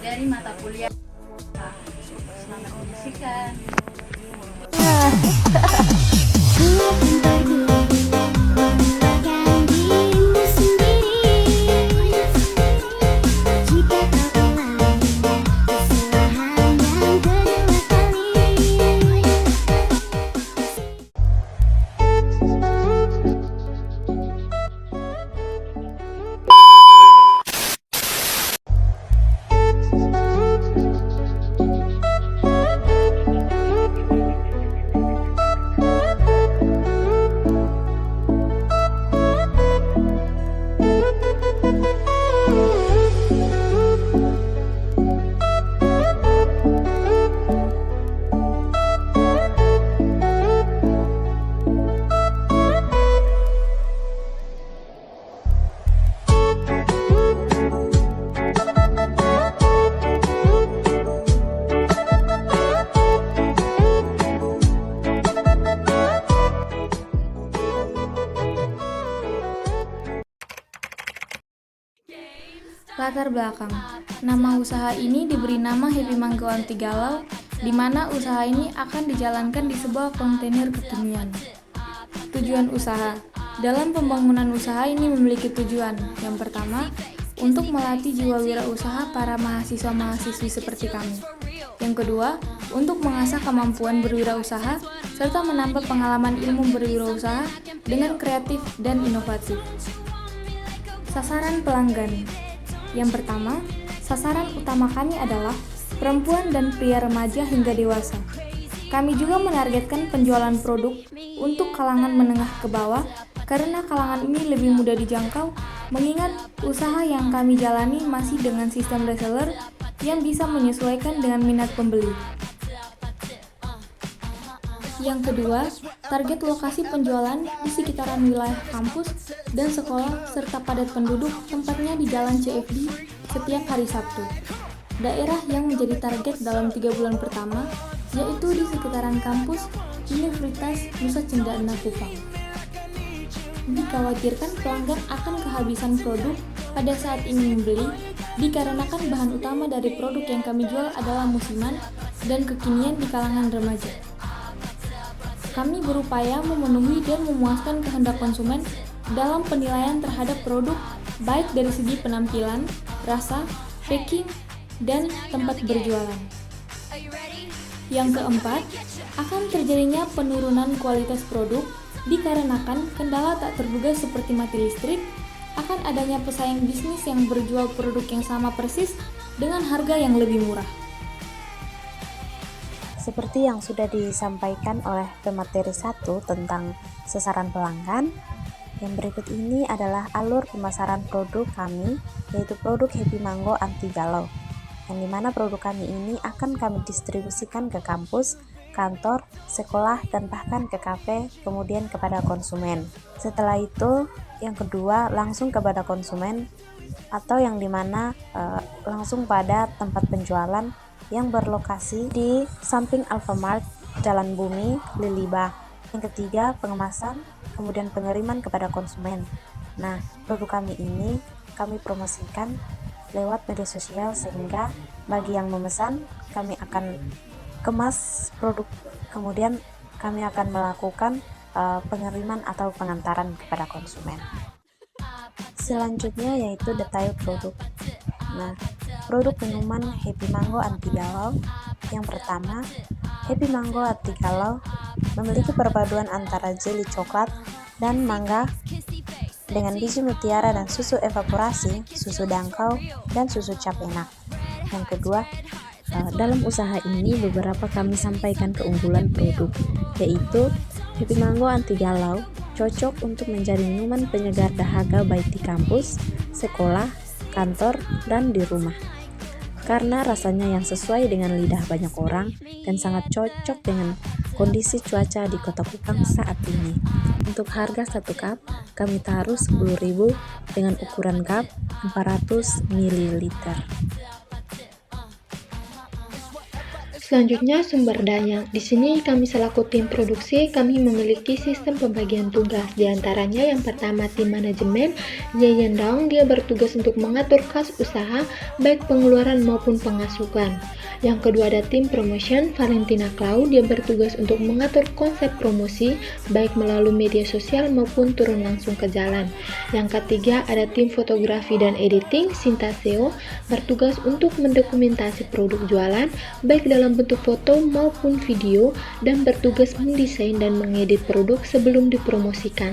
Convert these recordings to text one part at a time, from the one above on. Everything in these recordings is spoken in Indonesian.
dari mata kuliah. Selamat menyaksikan. Latar belakang. Nama usaha ini diberi nama Happy Mango Anti Galau, di mana usaha ini akan dijalankan di sebuah kontainer kekinian. Tujuan usaha. Dalam pembangunan usaha ini memiliki tujuan. Yang pertama, untuk melatih jiwa wirausaha para mahasiswa-mahasiswi seperti kami. Yang kedua, untuk mengasah kemampuan berwirausaha serta menambah pengalaman ilmu berwirausaha dengan kreatif dan inovatif. Sasaran pelanggan. Yang pertama, sasaran utama kami adalah perempuan dan pria remaja hingga dewasa. Kami juga menargetkan penjualan produk untuk kalangan menengah ke bawah karena kalangan ini lebih mudah dijangkau mengingat usaha yang kami jalani masih dengan sistem reseller yang bisa menyesuaikan dengan minat pembeli. Yang kedua, target lokasi penjualan di sekitaran wilayah kampus dan sekolah serta padat penduduk, tempatnya di Jalan CFD setiap hari Sabtu. Daerah yang menjadi target dalam 3 bulan pertama yaitu di sekitaran kampus Universitas Nusa Cendana Kupang. Dikhawatirkan pelanggan akan kehabisan produk pada saat ingin membeli dikarenakan bahan utama dari produk yang kami jual adalah musiman dan kekinian di kalangan remaja. Kami berupaya memenuhi dan memuaskan kehendak konsumen dalam penilaian terhadap produk baik dari segi penampilan, rasa, packing, dan tempat berjualan. Yang keempat, akan terjadinya penurunan kualitas produk dikarenakan kendala tak terduga seperti mati listrik, akan adanya pesaing bisnis yang berjual produk yang sama persis dengan harga yang lebih murah. Seperti yang sudah disampaikan oleh pemateri 1 tentang sasaran pelanggan, yang berikut ini adalah alur pemasaran produk kami, yaitu produk Happy Mango Anti Galau, yang dimana produk kami ini akan kami distribusikan ke kampus, kantor, sekolah, dan bahkan ke kafe, kemudian kepada konsumen. Setelah itu, yang kedua langsung kepada konsumen, atau yang dimana langsung pada tempat penjualan yang berlokasi di samping Alfamart, Jalan Bumi, Liliba. Yang ketiga, pengemasan, kemudian pengiriman kepada konsumen. Nah, produk kami ini kami promosikan lewat media sosial sehingga bagi yang memesan, kami akan kemas produk, kemudian kami akan melakukan pengiriman atau pengantaran kepada konsumen. Selanjutnya yaitu detail produk. Nah, produk minuman Happy Mango Anti Galau. Yang pertama, Happy Mango Anti Galau memiliki perpaduan antara jeli coklat dan mangga dengan biji mutiara dan susu evaporasi, susu dangkal, dan susu cap enak. Yang kedua, dalam usaha ini beberapa kami sampaikan keunggulan produk, yaitu Happy Mango Anti Galau cocok untuk menjadi minuman penyegar dahaga baik di kampus, sekolah, kantor, dan di rumah. Karena rasanya yang sesuai dengan lidah banyak orang dan sangat cocok dengan kondisi cuaca di Kota Kupang saat ini. Untuk harga 1 cup, kami taruh 10.000 dengan ukuran cup 400 ml. Selanjutnya, sumber daya. Di sini kami selaku tim produksi, kami memiliki sistem pembagian tugas. Di antaranya yang pertama tim manajemen, Yeyen Daung, dia bertugas untuk mengatur kas usaha, baik pengeluaran maupun pemasukan. Yang kedua ada tim promotion, Valentina Clau, dia bertugas untuk mengatur konsep promosi, baik melalui media sosial maupun turun langsung ke jalan. Yang ketiga ada tim fotografi dan editing, Sinta Seo, bertugas untuk mendokumentasi produk jualan, baik dalam bentuk foto maupun video, dan bertugas mendesain dan mengedit produk sebelum dipromosikan.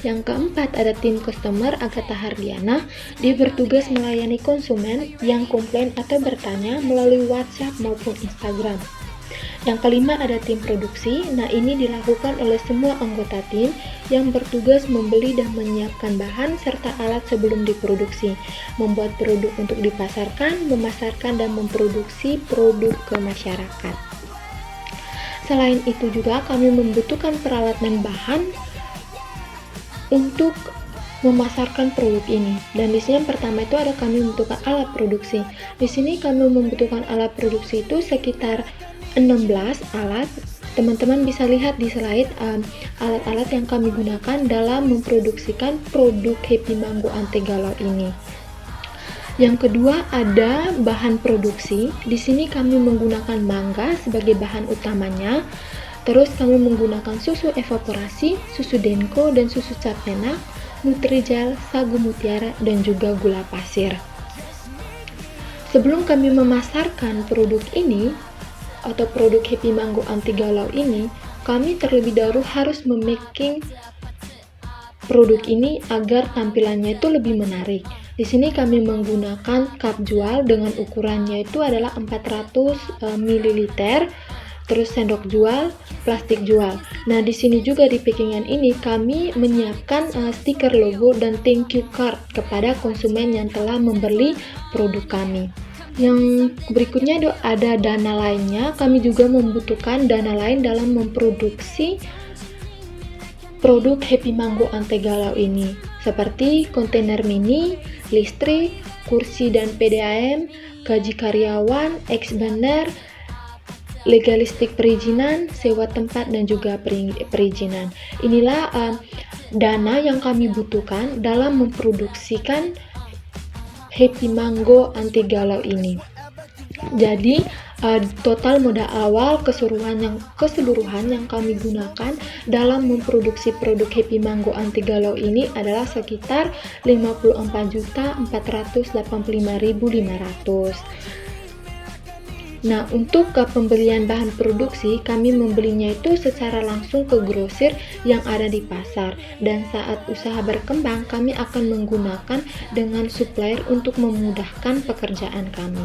Yang keempat ada tim customer, Agatha Hardiana, dia bertugas melayani konsumen yang komplain atau bertanya melalui WhatsApp maupun Instagram. Yang kelima ada tim produksi. Nah, ini dilakukan oleh semua anggota tim yang bertugas membeli dan menyiapkan bahan serta alat sebelum diproduksi, membuat produk untuk dipasarkan, memasarkan dan memproduksi produk ke masyarakat. Selain itu juga kami membutuhkan peralatan bahan untuk memasarkan produk ini. Dan di sini yang pertama itu ada kami membutuhkan alat produksi. Di sini kami membutuhkan alat produksi itu sekitar 16 alat. Teman-teman bisa lihat di slide alat-alat yang kami gunakan dalam memproduksikan produk Happy Mango Ante Galau ini. Yang kedua ada bahan produksi. Di sini kami menggunakan mangga sebagai bahan utamanya. Terus kami menggunakan susu evaporasi, susu denko dan susu capena, Nutrijel, sagu mutiara, dan juga gula pasir. Sebelum kami memasarkan produk ini atau produk Happy Mango Ante Galau ini, kami terlebih dahulu harus memaking produk ini agar tampilannya itu lebih menarik. Di sini kami menggunakan cup jual dengan ukurannya itu adalah 400 ml. Terus sendok jual, plastik jual. Nah, di sini juga di packingan ini kami menyiapkan stiker logo dan thank you card kepada konsumen yang telah membeli produk kami. Yang berikutnya ada dana lainnya. Kami juga membutuhkan dana lain dalam memproduksi produk Happy Mango Ante Galau ini, seperti kontainer mini, listrik, kursi dan PDAM, gaji karyawan, ex-banner, legalistik perizinan, sewa tempat, dan juga perizinan. Inilah dana yang kami butuhkan dalam memproduksikan Happy Mango Ante Galau ini. Jadi total modal awal keseluruhan yang kami gunakan dalam memproduksi produk Happy Mango Ante Galau ini adalah sekitar 54.485.500. Nah, untuk pembelian bahan produksi, kami membelinya itu secara langsung ke grosir yang ada di pasar. Dan saat usaha berkembang, kami akan menggunakan dengan supplier untuk memudahkan pekerjaan kami.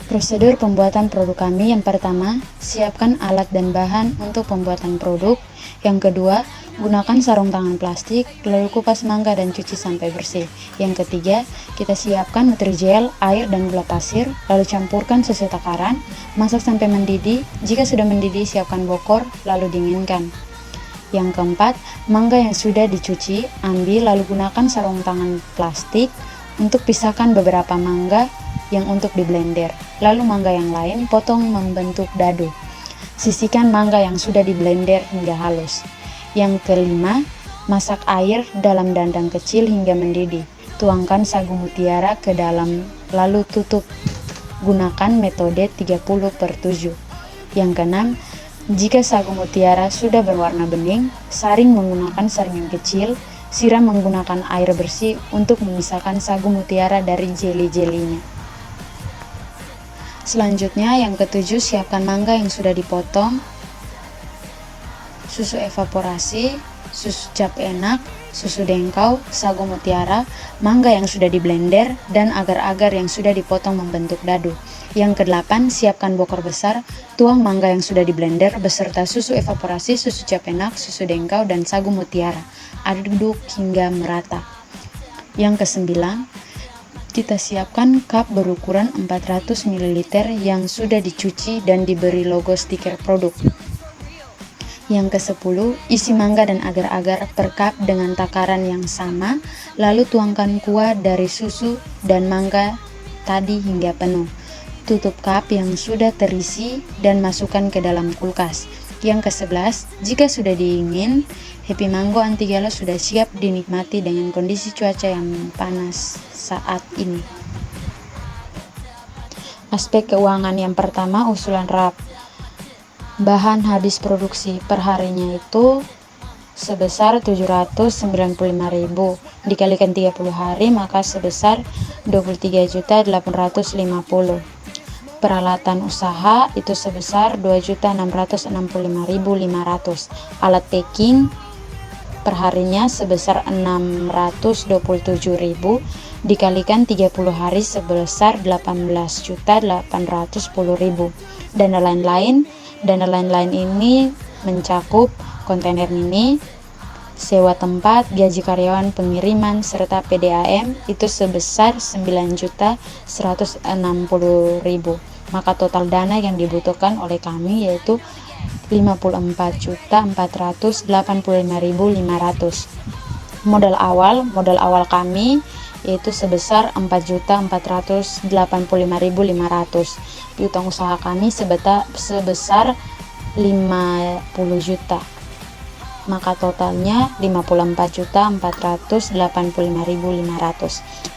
Prosedur pembuatan produk kami: yang pertama, siapkan alat dan bahan untuk pembuatan produk. Yang kedua, gunakan sarung tangan plastik, lalu kupas mangga dan cuci sampai bersih. Yang ketiga, kita siapkan Nutrijel, air, dan gula pasir, lalu campurkan susu takaran, masak sampai mendidih. Jika sudah mendidih, siapkan bokor, lalu dinginkan. Yang keempat, mangga yang sudah dicuci, ambil lalu gunakan sarung tangan plastik untuk pisahkan beberapa mangga yang untuk di blender. Lalu mangga yang lain potong membentuk dadu. Sisihkan mangga yang sudah di blender hingga halus. Yang kelima, masak air dalam dandang kecil hingga mendidih. Tuangkan sagu mutiara ke dalam, lalu tutup. Gunakan metode 30/7. Yang keenam, jika sagu mutiara sudah berwarna bening, saring menggunakan saringan kecil. Siram menggunakan air bersih untuk memisahkan sagu mutiara dari jeli-jelinya. Selanjutnya, yang ketujuh, siapkan mangga yang sudah dipotong, susu evaporasi, susu cap enak, susu dengkau, sagu mutiara, mangga yang sudah di blender, dan agar-agar yang sudah dipotong membentuk dadu. Yang kedelapan, siapkan bokor besar, tuang mangga yang sudah di blender beserta susu evaporasi, susu cap enak, susu dengkau, dan sagu mutiara. Aduk hingga merata. Yang kesembilan, kita siapkan cup berukuran 400 ml yang sudah dicuci dan diberi logo stiker produk. Yang ke-10, isi mangga dan agar-agar per cup dengan takaran yang sama, lalu tuangkan kuah dari susu dan mangga tadi hingga penuh. tutup cup yang sudah terisi dan masukkan ke dalam kulkas. Yang ke-11, jika sudah dingin, Happy Mango Anti Galau sudah siap dinikmati dengan kondisi cuaca yang panas saat ini. Aspek keuangan yang pertama, usulan RAP. Bahan habis produksi perharinya itu sebesar 795.000, dikalikan 30 hari maka sebesar 23.850. Peralatan usaha itu sebesar 2.665.500. Alat packing perharinya sebesar 627.000, dikalikan 30 hari sebesar 18.810.000. Dana lain-lain ini mencakup kontainer mini, sewa tempat, gaji karyawan, pengiriman, serta PDAM itu sebesar 9.160.000. Maka total dana yang dibutuhkan oleh kami yaitu 54.485.500. Modal awal kami yaitu sebesar 4.485.500. Piutang usaha kami sebesar 50 juta. Maka totalnya 54.485.500.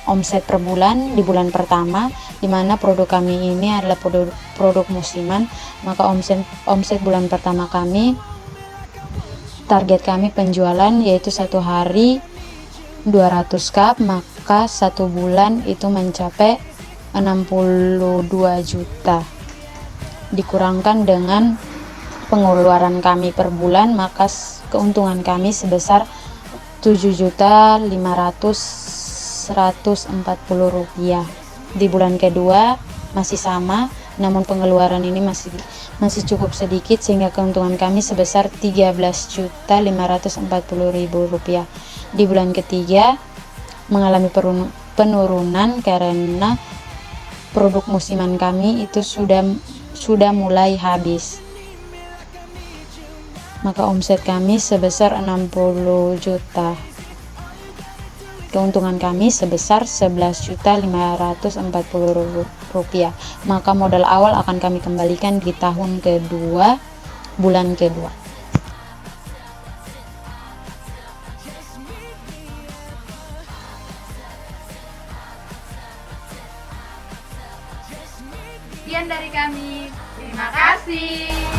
Omset per bulan di bulan pertama, di mana produk kami ini adalah produk musiman, maka omset bulan pertama kami, target kami penjualan yaitu satu hari 200 cup, maka satu bulan itu mencapai 62 juta. Dikurangkan dengan pengeluaran kami per bulan, maka keuntungan kami sebesar 7.500.140 rupiah. Di bulan kedua masih sama, namun pengeluaran ini masih cukup sedikit sehingga keuntungan kami sebesar 13.540.000 rupiah. Di bulan ketiga mengalami penurunan karena produk musiman kami itu sudah mulai habis. Maka omset kami sebesar 60 juta. Keuntungan kami sebesar 11.540.000 rupiah. Maka modal awal akan kami kembalikan di tahun kedua, bulan kedua. Sekian dari kami. Terima kasih.